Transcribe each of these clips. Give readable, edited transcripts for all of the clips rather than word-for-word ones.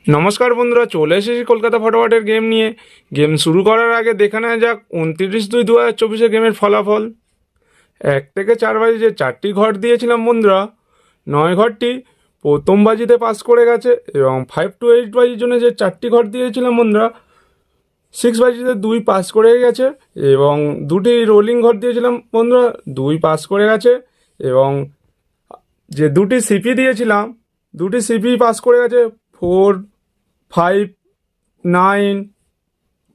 নমস্কার বন্ধুরা, চলে এসেছি কলকাতা ফটাফটের গেম নিয়ে। গেম শুরু করার আগে দেখে নেওয়া যাক 29/2/2024 গেমের ফলাফল। 1 থেকে 4 বাজি যে 4টি ঘর দিয়েছিলাম বন্ধুরা, 9 ঘরটি প্রথম বাজিতে পাস করে গেছে। এবং 5 to 8 বাজির জন্য যে 4টি ঘর দিয়েছিলাম বন্ধুরা, 6 বাজিতে 2 পাস করে গেছে। এবং 2টি রোলিং ঘর দিয়েছিলাম বন্ধুরা, 2 পাস করে গেছে। এবং যে 2টি সিপি দিয়েছিলাম, 2টি সিপি পাস করে গেছে। 4, 5, 9,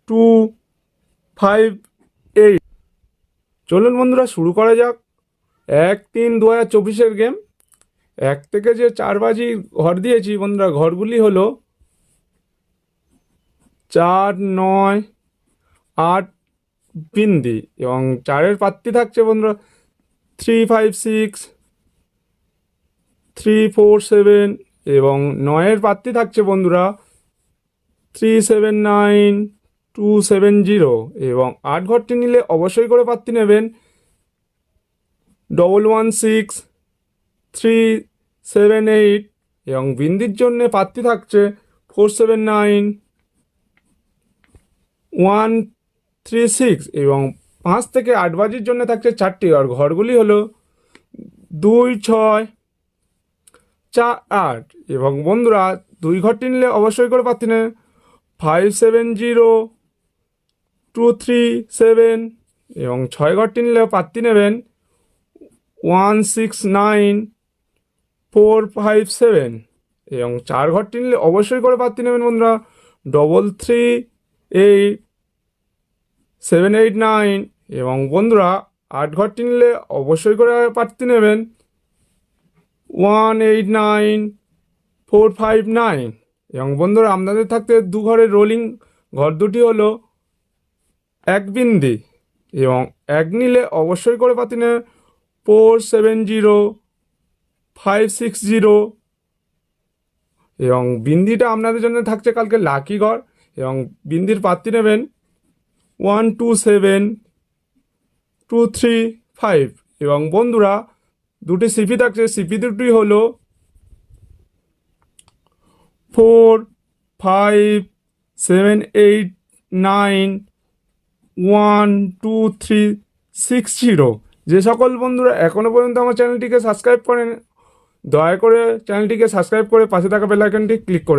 2, 5, 8। চলুন বন্ধুরা শুরু করা যাক 1-3-2024 গেম। 1 থেকে যে 4 বাজি ঘর দিয়েছি বন্ধুরা, ঘরগুলি হলো 4, 9, 8 বিন্দি। এবং 4-এর পাত্তি থাকছে বন্ধুরা 3, 5, 6, 3, 4, 7। এবং 9-এর পাত্তি থাকছে বন্ধুরা 3, 7, 9, 2, 7, 0। এবং 8 ঘরটি নিলে অবশ্যই করে পাত্তি নেবেন 1, 1, 6, 3, 7, 8। এবং বিন্দির জন্য পাত্তি থাকছে 4, 7, 9, 1, 3, 6। এবং 5 থেকে 8 বাজির জন্য থাকছে 4টি। আর ঘরগুলি হলো 2, 6, 4, 8। এবং বন্ধুরা 2 ঘরটি নিলে অবশ্যই করে পাত্তি নেবেন 5, 7, 0, 2, 3, 7। এবং 6 ঘরটি নিলে পাত্তি নেবেন 1, 6, 9, 4, 5, 7। এবং 4 ঘরটি নিলে অবশ্যই করে পাত্তি নেবেন বন্ধুরা 3, 3, 8, 7, 8, 9। এবং বন্ধুরা 8 ঘরটি নিলে অবশ্যই করে পাত্তি নেবেন 1, 8, 9, 4, 5, 9। এবং বন্ধুরা আপনাদের থাকতে 2 ঘরের রোলিং ঘর দুটি হলো 1 বিন্দি। এবং 1 নিলে অবশ্যই করে পাত্তি নেবেন 4, 7, 0, 5, 6, 0। এবং বিন্দিটা আপনাদের জন্য থাকছে কালকে লাকি ঘর। এবং বিন্দির পাত্তি নেবেন 1, 2, 7, 2, 3, 5। এবং বন্ধুরা 2টি সিপি থাকছে, সিপি দুটি হলো 4, 5, 7, 8, 9, 1, 2, 3, 6, 0। যে সকল বন্ধুরা এখনও পর্যন্ত আমার চ্যানেলটিকে সাবস্ক্রাইব করেন, দয়া করে চ্যানেলটিকে সাবস্ক্রাইব করে পাশে থাকা বেল আইকনটি ক্লিক করে